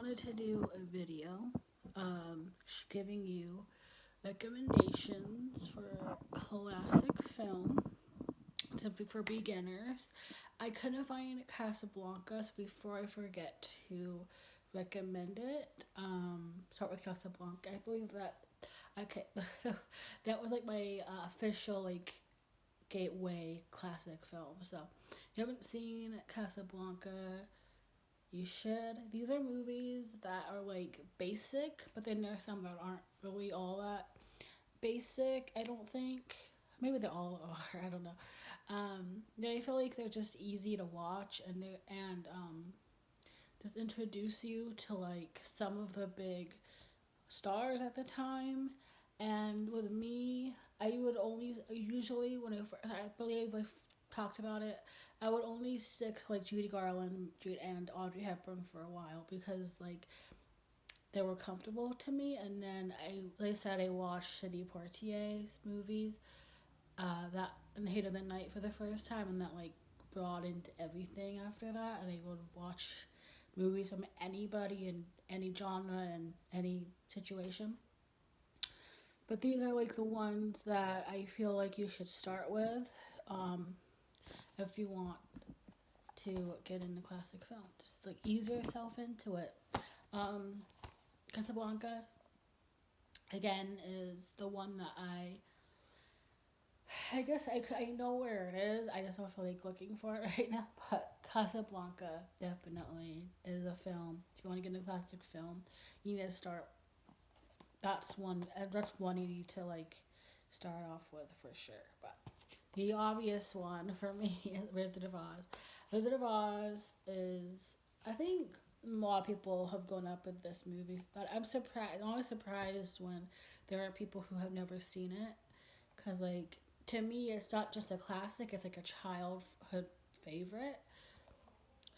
wanted to do a video giving you recommendations for classic film for beginners. I couldn't find Casablanca, so before I forget to recommend it, start with Casablanca. I believe that okay, so that was like my official like gateway classic film. So if you haven't seen Casablanca, you should. These are movies that are like basic, but then there's some that aren't really all that basic. I don't think. Maybe they all are. I don't know. I feel like they're just easy to watch, and just introduce you to like some of the big stars at the time. And with me, I would only usually when I believe I've talked about it, I would only stick like Judy Garland, and Audrey Hepburn for a while because like they were comfortable to me. And then like I said, I watched Sidney Poitier's movies, that and The Hate of the Night for the first time, and that like brought into everything after that. And I would watch movies from anybody in any genre and any situation. But these are like the ones that I feel like you should start with, um, if you want to get into classic film. Just like ease yourself into it. Um, Casablanca again is the one that I guess I know where it is. I just don't feel like looking for it right now. But Casablanca definitely is a film. If you want to get into classic film, you need to start. That's one you need to like start off with for sure. But the obvious one for me is Wizard of Oz. Wizard of Oz is, I think a lot of people have grown up with this movie, but I'm surprised. I'm always surprised when there are people who have never seen it, because like to me it's not just a classic, it's like a childhood favorite.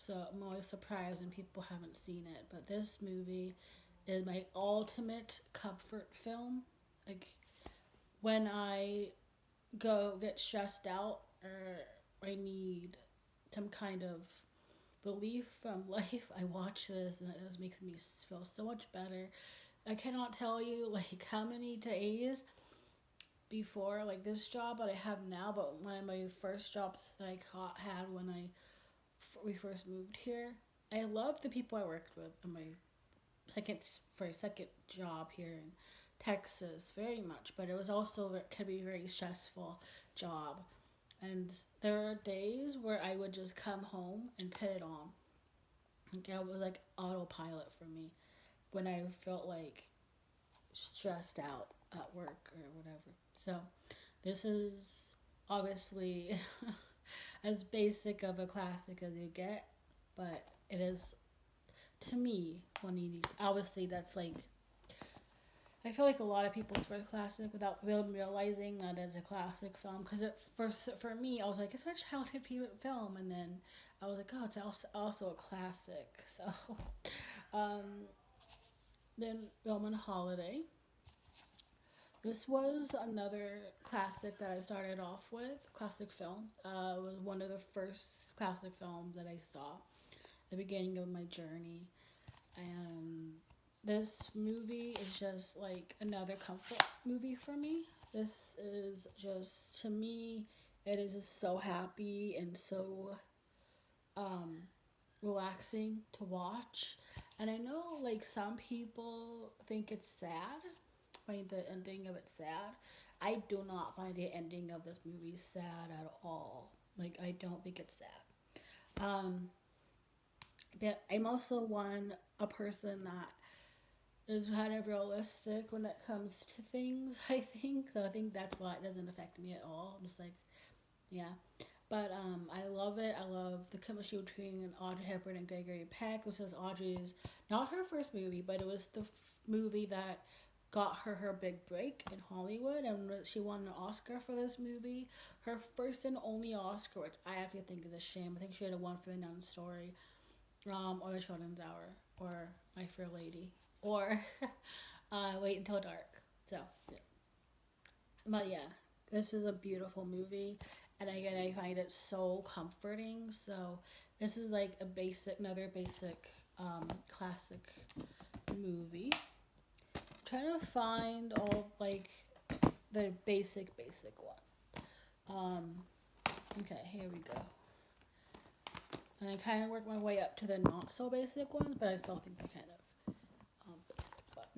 So I'm always surprised when people haven't seen it. But this movie is my ultimate comfort film. Like when I go get stressed out or I need some kind of relief from life, I watch this and it just makes me feel so much better. I cannot tell you like how many days before like this job that I have now, but one of my first jobs that had when we first moved here. I love the people I worked with in my second second job here in Texas very much, but it was also could be a very stressful job. And there are days where I would just come home and put it on. Like it was like autopilot for me when I felt like stressed out at work or whatever. So this is obviously as basic of a classic as you get, but it is to me one you need. Obviously, that's like I feel like a lot of people's first classic without really realizing that it's a classic film. Because for me, I was like, it's my childhood favorite film, and then I was like, oh, it's also a classic. So, um, then Roman Holiday. This was another classic that I started off with. Classic film. It was one of the first classic films that I saw at the beginning of my journey, and this movie is just like another comfort movie for me. This is just to me, it is just so happy and so um, relaxing to watch. And I know like some people think it's sad, find the ending of it sad. I do not find the ending of this movie sad at all. Like I don't think it's sad. But I'm also a person that is kind of realistic when it comes to things, I think. So I think that's why it doesn't affect me at all. I'm just like, yeah. But I love it. I love the chemistry between Audrey Hepburn and Gregory Peck. This is Audrey's, not her first movie, but it was the movie that got her big break in Hollywood, and she won an Oscar for this movie. Her first and only Oscar, which I actually think is a shame. I think she had won for The Nun Story, or The Children's Hour, or My Fair Lady, or Wait Until Dark. So, yeah. But yeah, this is a beautiful movie, and again, I find it so comforting. So, This is like another basic classic movie. I'm trying to find all like the basic one. Okay, here we go. And I kind of work my way up to the not so basic ones, but I still think they're kind of basic. But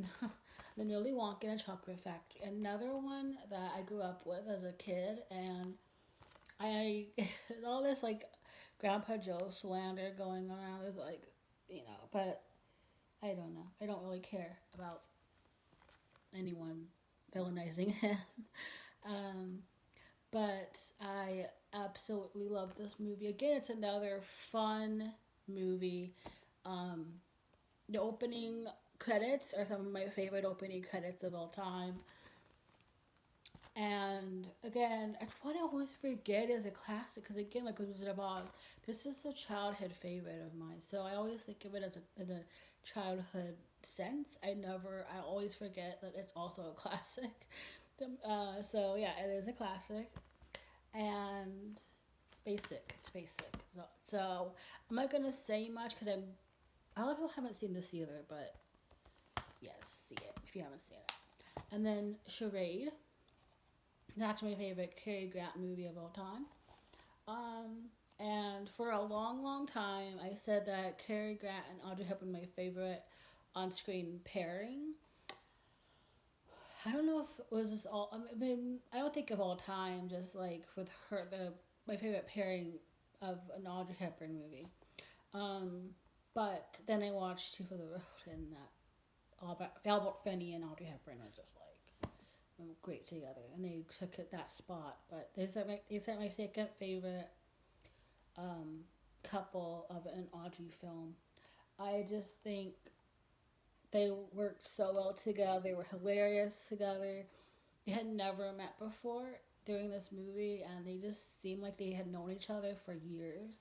the Willy Wonka and the Chocolate Factory, another one that I grew up with as a kid, and I all this like Grandpa Joe slander going around. Is like, but I don't know. I don't really care about anyone villainizing him. um, but I absolutely love this movie. Again, it's another fun movie. Um, the opening credits are some of my favorite opening credits of all time. And again, what I always forget is a classic, because again, like Wizard of Oz, this is a childhood favorite of mine. So I always think of it as in a childhood sense. I always forget that it's also a classic. So yeah, it is a classic. And it's basic. So I'm not going to say much, because a lot of people haven't seen this either, but yes, see it if you haven't seen it. And then Charade. It's actually my favorite Cary Grant movie of all time. And for a long, long time, I said that Cary Grant and Audrey Hepburn were my favorite on-screen pairing. I don't know if it was just all. I mean, I don't think of all time, just like with her, my favorite pairing of an Audrey Hepburn movie. But then I watched Two for the Road, and that Albert Finney and Audrey Hepburn are just like great together, and they took it that spot. But they said my second favorite couple of an Audrey film. I just think they worked so well together. They were hilarious together. They had never met before during this movie, and they just seemed like they had known each other for years,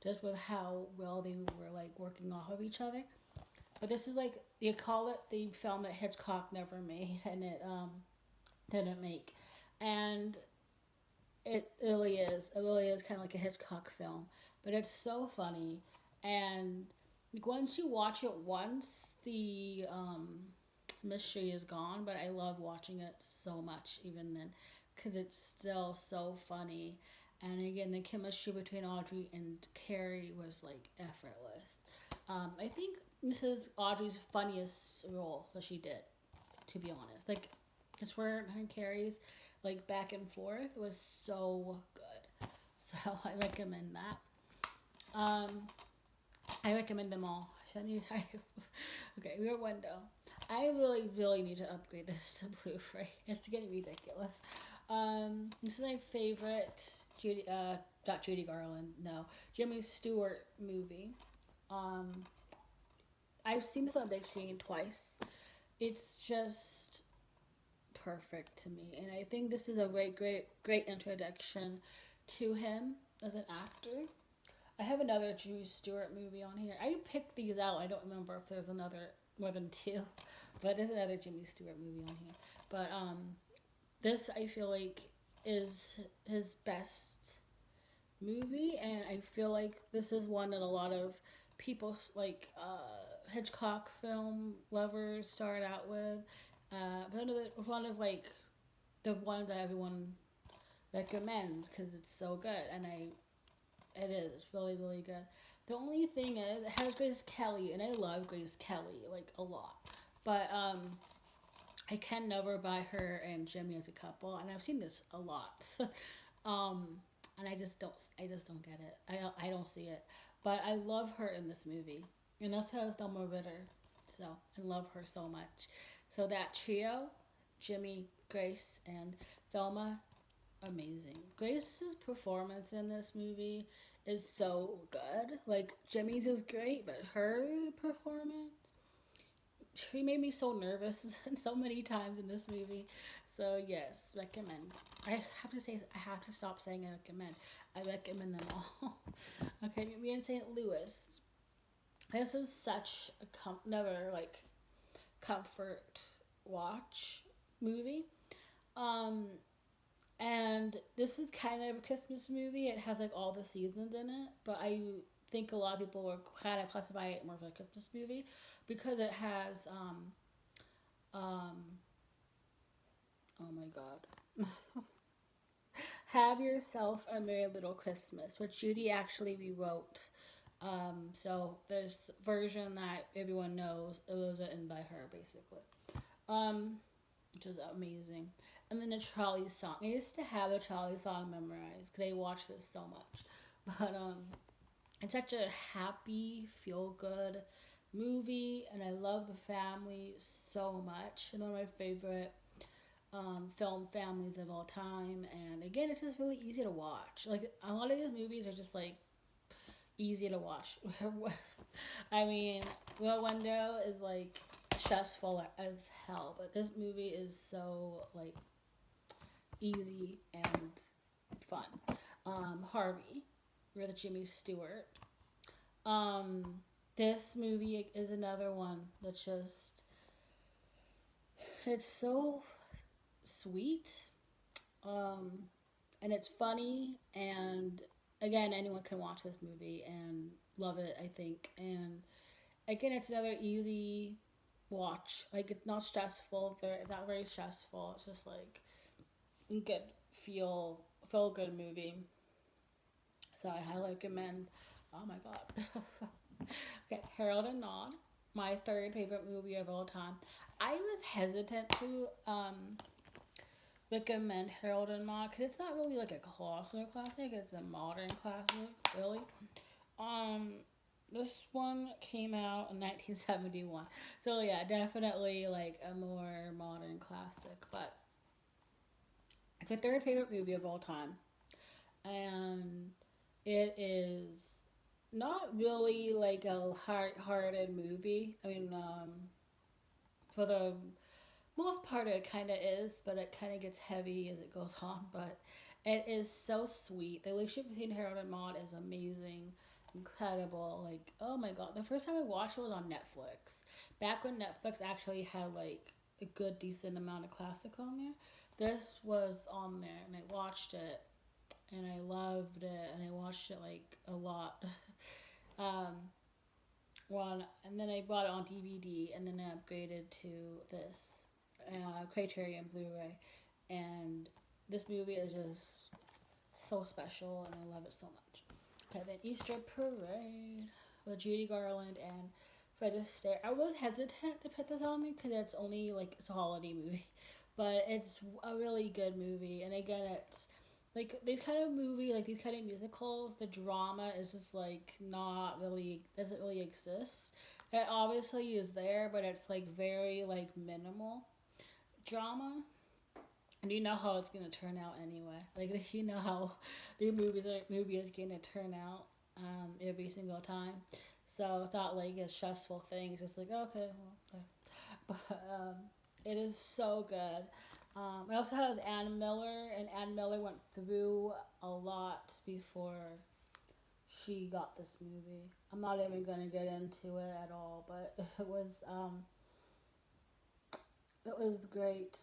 just with how well they were like working off of each other. But this is like, you call it the film that Hitchcock never made, and it didn't make. And it really is kind of like a Hitchcock film, but it's so funny. And like, once you watch it once, the mystery is gone. But I love watching it so much even then, because it's still so funny. And again, the chemistry between Audrey and Cary was like effortless. I think this is Audrey's funniest role that she did, to be honest. Like, because her and Cary's like back and forth was so good. So I recommend that. I recommend them all. Okay, Rear Window. I really need to upgrade this to Blu-ray. It's getting ridiculous. This is my favorite not Judy Garland, no, Jimmy Stewart movie. I've seen this on big screen twice. It's just perfect to me, and I think this is a great introduction to him as an actor. I have another Jimmy Stewart movie on here. I picked these out. I don't remember if there's more than two, but there's another Jimmy Stewart movie on here. But this I feel like is his best movie, and I feel like this is one that a lot of people like Hitchcock film lovers start out with. But one of like the ones that everyone recommends because it's so good, and it is really good. The only thing is, it has Grace Kelly, and I love Grace Kelly like a lot, but I can never buy her and Jimmy as a couple, and I've seen this a lot. And I just don't get it. I don't see it, but I love her in this movie, and that's how Thelma Ritter. So I love her so much. So that trio, Jimmy, Grace, and Thelma, amazing. Grace's performance in this movie is so good. Like, Jimmy's is great, but her performance, she made me so nervous so many times in this movie. So yes, recommend. I have to stop saying I recommend. I recommend them all. Okay, me in St. Louis. This is such another like comfort watch movie. And this is kind of a Christmas movie. It has like all the seasons in it, but I think a lot of people were kind of classify it more of a Christmas movie because it has um oh my god, Have Yourself a Merry Little Christmas, which Judy actually rewrote. So there's a version that everyone knows. It was written by her, basically. Um, which is amazing. And then the Charlie song. I used to have the Charlie song memorized because I watched this so much. But it's such a happy, feel good movie, and I love the family so much. And one of my favorite film families of all time. And again, it's just really easy to watch. Like a lot of these movies are just like easy to watch. I mean, Real Window is like stressful as hell, but this movie is so like easy and fun. Harvey with Jimmy Stewart. Um, this movie is another one that's just, it's so sweet, um, and it's funny, and again, anyone can watch this movie and love it, I think. And again, it's another easy watch. Like it's not stressful, not very stressful. It's just like good feel good movie. So I highly recommend. Oh my god. Okay, Harold and Maude, my third favorite movie of all time. I was hesitant to recommend Harold and Maude because it's not really like a classic. It's a modern classic, really. Um, this one came out in 1971, so yeah, definitely like a more modern classic. But it's my third favorite movie of all time, and it is not really like a hearted movie. I mean, for the most part, it kind of is, but it kind of gets heavy as it goes on. But it is so sweet. The relationship between Harold and Maude is amazing, incredible. Like, oh my god, the first time I watched it was on Netflix. Back when Netflix actually had like a good, decent amount of classics on there. This was on there, and I watched it, and I loved it, and I watched it like a lot. um, One, and then I bought it on DVD, and then I upgraded to this Criterion Blu-ray, and this movie is just so special, and I love it so much. Okay, then Easter Parade with Judy Garland and Fred Astaire. I was hesitant to put this on me because it's only like it's a holiday movie, but it's a really good movie, and again, it's like these kind of movie, like these kind of musicals, the drama is just like not really doesn't really exist. It obviously is there, but it's like very like minimal drama. And you know how it's gonna turn out anyway. Like you know how the movie is gonna turn out every single time. So it's not like a stressful thing. It's just like okay, well, but it is so good. It also has Ann Miller, and Ann Miller went through a lot before she got this movie. I'm not even gonna get into it at all, but it was great.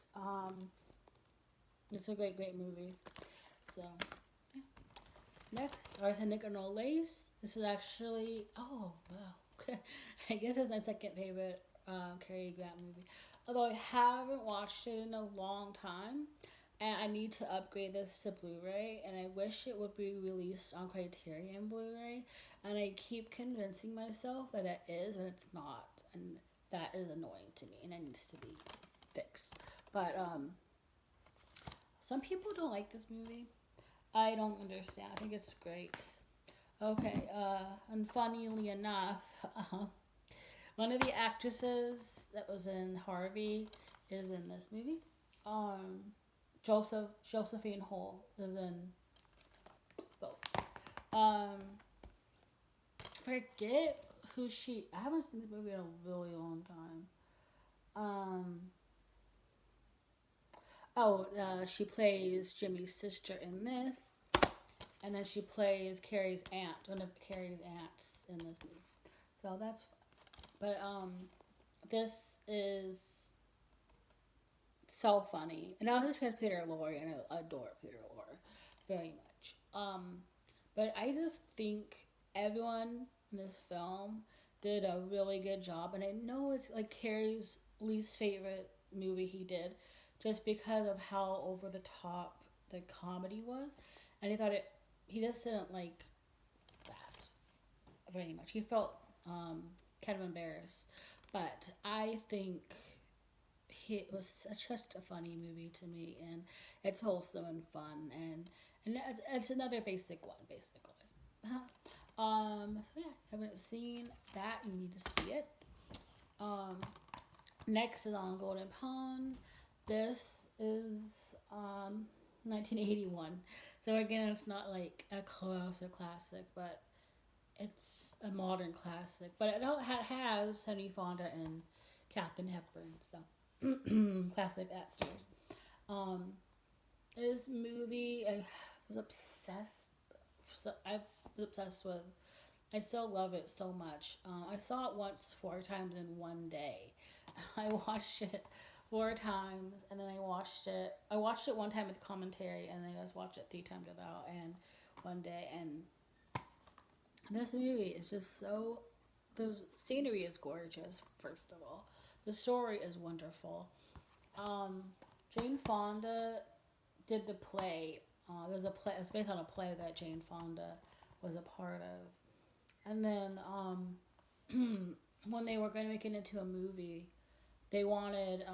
It's a great movie. So yeah. Next, Arsenic and Old Lace. This is actually wow. I guess it's my second favorite Cary Grant movie. Although I haven't watched it in a long time, and I need to upgrade this to Blu-ray, and I wish it would be released on Criterion Blu-ray, and I keep convincing myself that it is, and it's not, and that is annoying to me, and it needs to be fixed. But some people don't like this movie. I don't understand. I think it's great. Okay, and funnily enough, one of the actresses that was in Harvey is in this movie. Josephine Hull is in both. I forget who she. I haven't seen this movie in a really long time. She plays Jimmy's sister in this, and then she plays Carrie's aunt, one of Carrie's aunts in this movie. So that's fun. But this is so funny, and I also play Peter Lorre, and I adore Peter Lorre very much. But I just think everyone in this film did a really good job, and I know it's like Carrie's least favorite movie he did, just because of how over the top the comedy was, and he just didn't like that very much. He felt kind of embarrassed, but I think it was just a funny movie to me, and it's wholesome and fun, and it's another basic one, basically. So yeah, haven't seen that, you need to see it. Um, Next is on Golden Pond. This is 1981. So again, it's not like a classic, but it's a modern classic. But it has Henry Fonda and Katharine Hepburn, so classic actors. Um, this movie, I was obsessed. I was obsessed with. I still love it so much. I saw it once 4 times in one day. I watched it 4 times, and then I watched it. I watched it one time with commentary, and then I just watched it 3 times without, and one day. And this movie is just so. The scenery is gorgeous. First of all, the story is wonderful. Um, Jane Fonda did the play. There's a play. It's based on a play that Jane Fonda was a part of, and then when they were going to make it into a movie, they wanted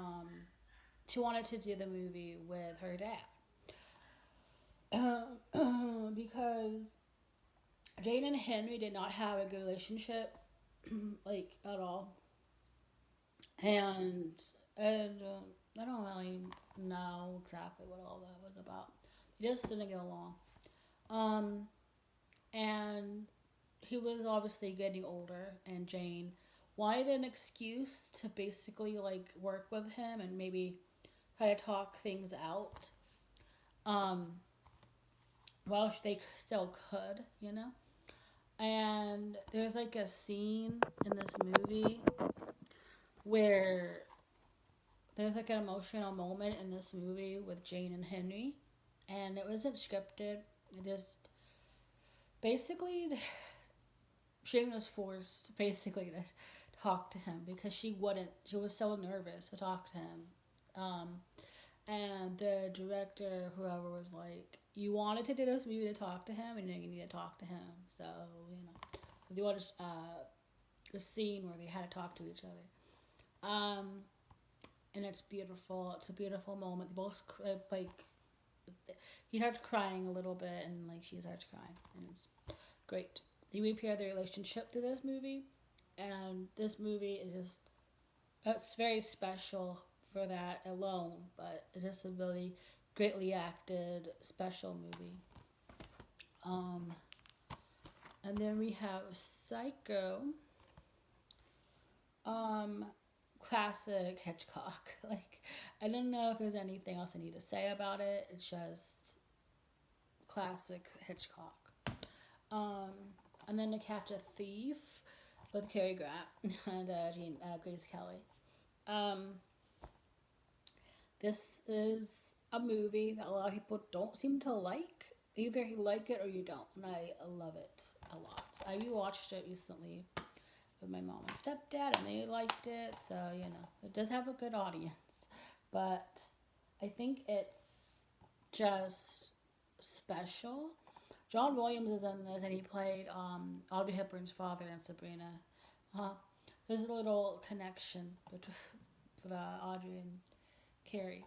she wanted to do the movie with her dad because Jane and Henry did not have a good relationship like at all, and I don't really know exactly what all that was about. They just didn't get along, um, and he was obviously getting older, and Jane wanted an excuse to basically like work with him and maybe try to talk things out. Um, while they still could, you know. And there's like a scene in this movie where there's like an emotional moment in this movie with Jane and Henry, and it wasn't scripted. It just basically Jane was forced basically to talk to him because she wouldn't. She was so nervous to talk to him. Um, and the director, whoever, was like, "You wanted to do this movie to talk to him, and you need to talk to him." So they watched the scene where they had to talk to each other. And it's beautiful. It's a beautiful moment. They both like he starts crying a little bit, and like she starts crying, and it's great. They repair their relationship through this movie, and this movie is just it's very special for that alone, but it's just a really greatly acted special movie. Um, and then we have Psycho, classic Hitchcock. Like, I don't know if there's anything else I need to say about it. It's just classic Hitchcock. And then To Catch a Thief with Cary Grant and Grace Kelly. This is a movie that a lot of people don't seem to like. Either you like it or you don't, and I love it a lot. I rewatched it recently with my mom and stepdad, and they liked it, so it does have a good audience. But I think it's just special. John Williams is in this, and he played Audrey Hepburn's father in Sabrina. There's a little connection for the Audrey and Carrie.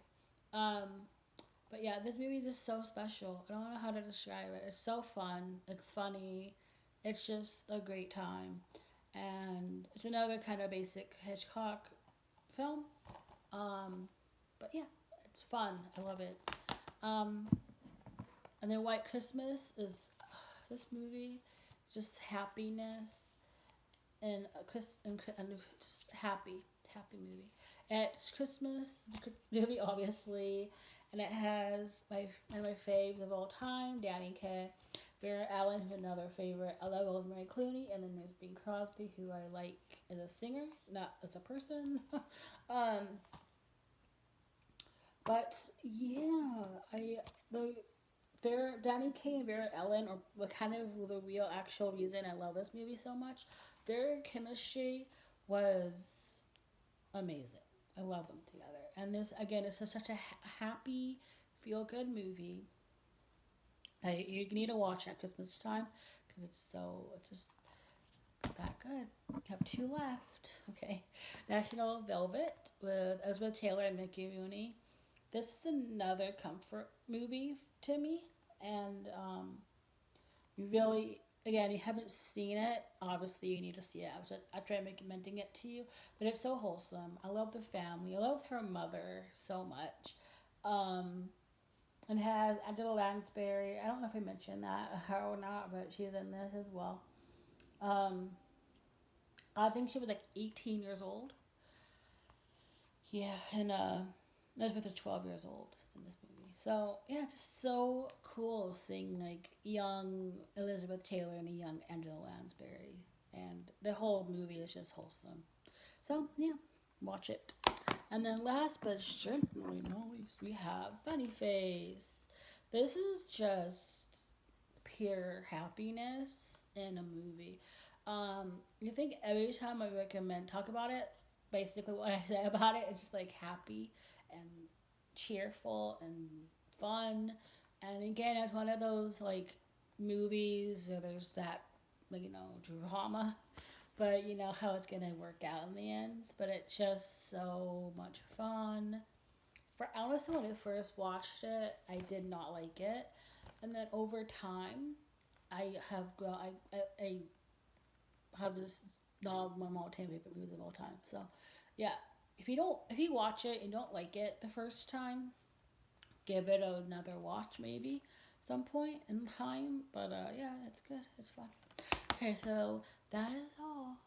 But yeah, this movie is just so special. I don't know how to describe it. It's so fun. It's funny. It's just a great time. And it's another kind of basic Hitchcock film. But yeah, it's fun. I love it. And then White Christmas is this movie, just happiness and just happy movie. It's Christmas movie, obviously, and it has my faves of all time, Danny Kaye, Vera Allen, who's another favorite. I love Rosemary Clooney, and then there's Bing Crosby, who I like as a singer, not as a person. But yeah, the Vera, Danny Kaye and Vera Ellen, or what kind of the real actual reason I love this movie so much, their chemistry was amazing. I love them together. And this, again, is just such a happy, feel good movie. You need to watch at Christmas time because it's just that good. I have two left. Okay. National Velvet with Elizabeth Taylor and Mickey Rooney. This is another comfort movie to me. And you really, again, you haven't seen it. Obviously, you need to see it. I tried recommending it to you. But it's so wholesome. I love the family. I love her mother so much. And has Angela Lansbury. I don't know if I mentioned that or not, but she's in this as well. Um, I think she was like 18 years old. Yeah, and Elizabeth is 12 years old in this movie. So yeah, just so cool seeing like young Elizabeth Taylor and a young Angela Lansbury, and the whole movie is just wholesome. So yeah, watch it. And then last but certainly not least, we have Funny Face. This is just pure happiness in a movie. You think every time I talk about it, basically what I say about it is just like happy and cheerful and fun. And again, it's one of those like movies where there's that, like, drama, but you know how it's gonna work out in the end. But it's just so much fun. For honestly, when I first watched it, I did not like it, and then over time, I have grown. I have this now my all-time favorite movie of all time. So, yeah, if you watch it and don't like it the first time, give it another watch maybe some point in time. But yeah, it's good. It's fun. Okay, so that is all.